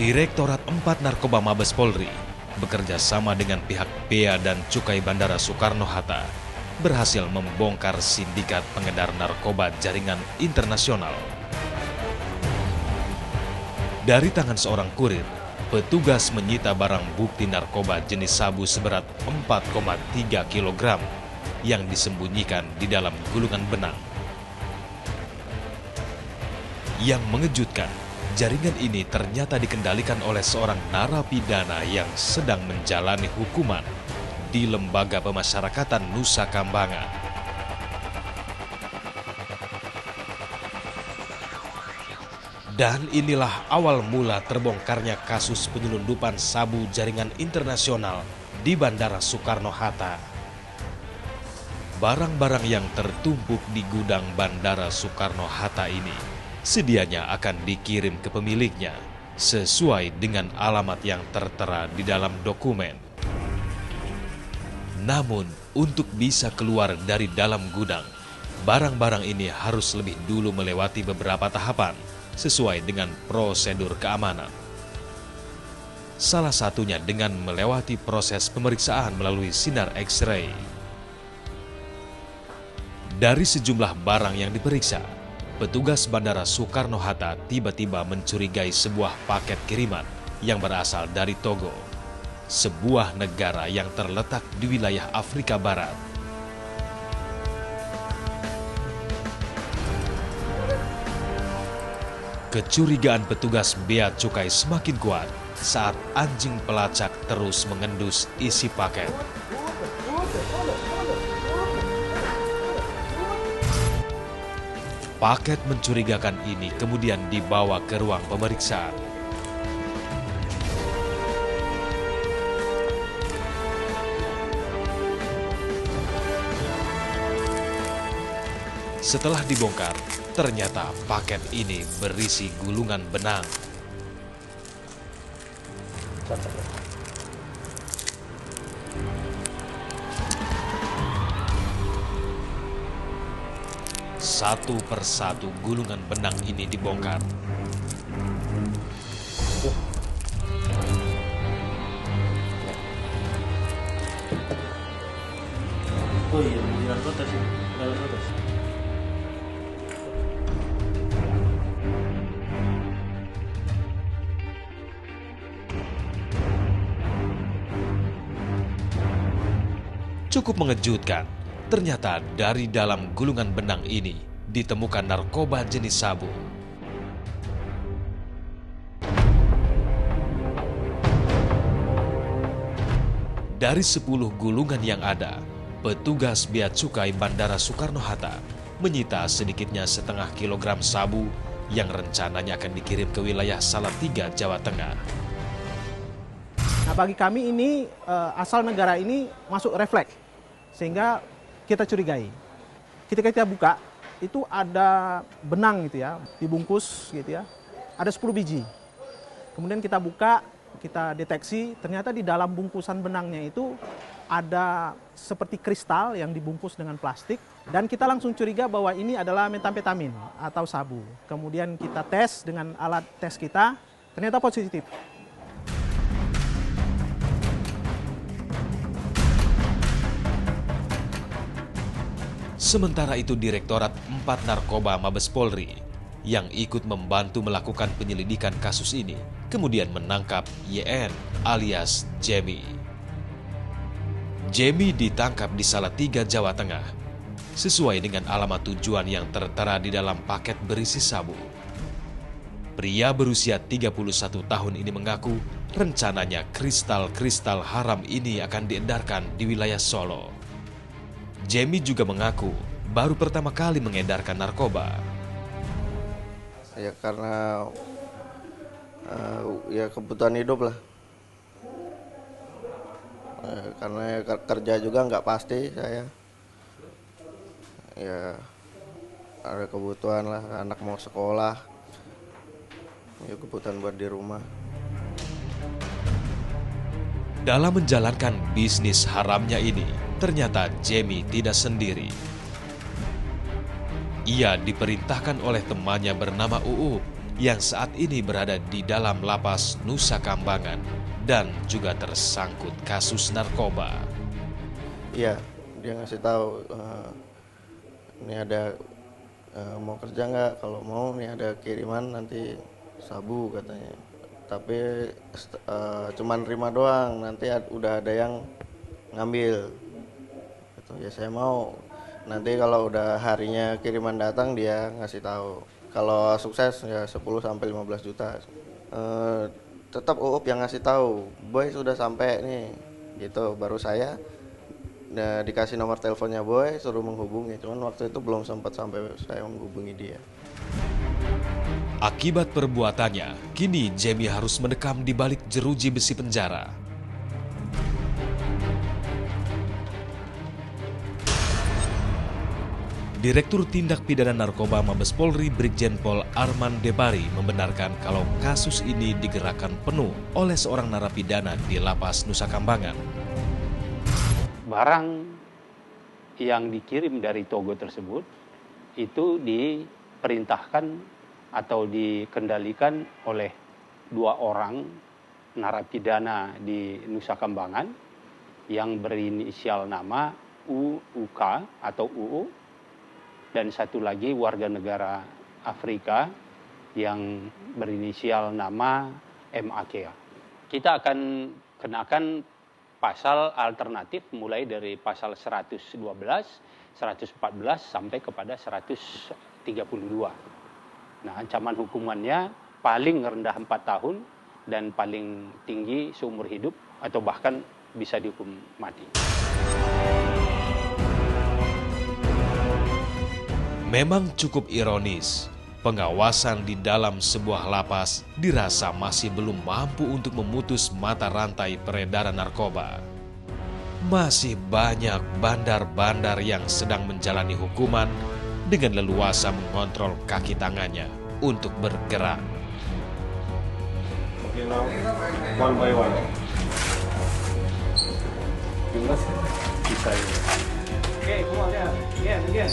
Direktorat 4 Narkoba Mabes Polri bekerja sama dengan pihak Bea dan Cukai Bandara Soekarno-Hatta berhasil membongkar sindikat pengedar narkoba jaringan internasional. Dari tangan seorang kurir, petugas menyita barang bukti narkoba jenis sabu seberat 4,3 kg yang disembunyikan di dalam gulungan benang. Yang mengejutkan, jaringan ini ternyata dikendalikan oleh seorang narapidana yang sedang menjalani hukuman di Lembaga Pemasyarakatan Nusa Kambangan. Dan inilah awal mula terbongkarnya kasus penyelundupan sabu jaringan internasional di Bandara Soekarno-Hatta. Barang-barang yang tertumpuk di gudang Bandara Soekarno-Hatta ini sedianya akan dikirim ke pemiliknya sesuai dengan alamat yang tertera di dalam dokumen. Namun, untuk bisa keluar dari dalam gudang, barang-barang ini harus lebih dulu melewati beberapa tahapan sesuai dengan prosedur keamanan. Salah satunya dengan melewati proses pemeriksaan melalui sinar X-ray. Dari sejumlah barang yang diperiksa, petugas Bandara Soekarno-Hatta tiba-tiba mencurigai sebuah paket kiriman yang berasal dari Togo, sebuah negara yang terletak di wilayah Afrika Barat. Kecurigaan petugas Bea Cukai semakin kuat saat anjing pelacak terus mengendus isi paket. Paket mencurigakan ini kemudian dibawa ke ruang pemeriksaan. Setelah dibongkar, ternyata paket ini berisi gulungan benang. Satu persatu gulungan benang ini dibongkar. Oh iya, di narkotas ya, narkotas. Cukup mengejutkan, ternyata dari dalam gulungan benang ini ditemukan narkoba jenis sabu. Dari 10 gulungan yang ada, petugas Bea Cukai Bandara Soekarno-Hatta menyita sedikitnya setengah kilogram sabu yang rencananya akan dikirim ke wilayah Salatiga, Jawa Tengah. Nah, bagi kami ini asal negara ini masuk refleks, sehingga kita curigai. Ketika kita buka, itu ada benang gitu ya, dibungkus gitu ya, ada 10 biji. Kemudian kita buka, kita deteksi, ternyata di dalam bungkusan benangnya itu ada seperti kristal yang dibungkus dengan plastik, dan kita langsung curiga bahwa ini adalah metamfetamin atau sabu. Kemudian kita tes dengan alat tes kita, ternyata positif. Sementara itu Direktorat 4 Narkoba Mabes Polri yang ikut membantu melakukan penyelidikan kasus ini kemudian menangkap YN alias Jemi. Jemi ditangkap di Salatiga, Jawa Tengah sesuai dengan alamat tujuan yang tertera di dalam paket berisi sabu. Pria berusia 31 tahun ini mengaku rencananya kristal-kristal haram ini akan diedarkan di wilayah Solo. Jemi juga mengaku baru pertama kali mengedarkan narkoba. Ya karena ya kebutuhan hidup lah. Karena kerja juga nggak pasti saya. Ya ada kebutuhan lah, anak mau sekolah. Ya kebutuhan buat di rumah. Dalam menjalankan bisnis haramnya ini, ternyata Jemi tidak sendiri. Ia diperintahkan oleh temannya bernama Uuk yang saat ini berada di dalam lapas Nusa Kambangan dan juga tersangkut kasus narkoba. Iya, dia ngasih tahu ini ada mau kerja nggak? Kalau mau nih ada kiriman nanti sabu katanya. Tapi cuman terima doang, nanti udah ada yang ngambil. Gitu. Ya saya mau. Nanti kalau udah harinya kiriman datang dia ngasih tahu. Kalau sukses ya 10 sampai 15 juta. Tetap Uup yang ngasih tahu, Boy sudah sampai nih. Gitu, baru saya dikasih nomor teleponnya Boy, suruh menghubungi. Cuman waktu itu belum sempat sampai saya menghubungi dia. Akibat perbuatannya, kini Jamie harus mendekam di balik jeruji besi penjara. Direktur Tindak Pidana Narkoba Mabes Polri Brigjen Pol Arman Debari membenarkan kalau kasus ini digerakkan penuh oleh seorang narapidana di Lapas Nusa Kambangan. Barang yang dikirim dari Togo tersebut itu diperintahkan atau dikendalikan oleh 2 orang narapidana di Nusa Kambangan yang berinisial nama UUK atau UU, dan satu lagi warga negara Afrika yang berinisial nama MAK. Kita akan kenakan pasal alternatif mulai dari pasal 112, 114 sampai kepada 132. Nah, ancaman hukumannya paling rendah 4 tahun dan paling tinggi seumur hidup atau bahkan bisa dihukum mati. Memang cukup ironis, pengawasan di dalam sebuah lapas dirasa masih belum mampu untuk memutus mata rantai peredaran narkoba. Masih banyak bandar-bandar yang sedang menjalani hukuman dengan leluasa mengontrol kaki tangannya untuk bergerak. Okay, now one by one. You must decide. Okay, come on, yeah, again.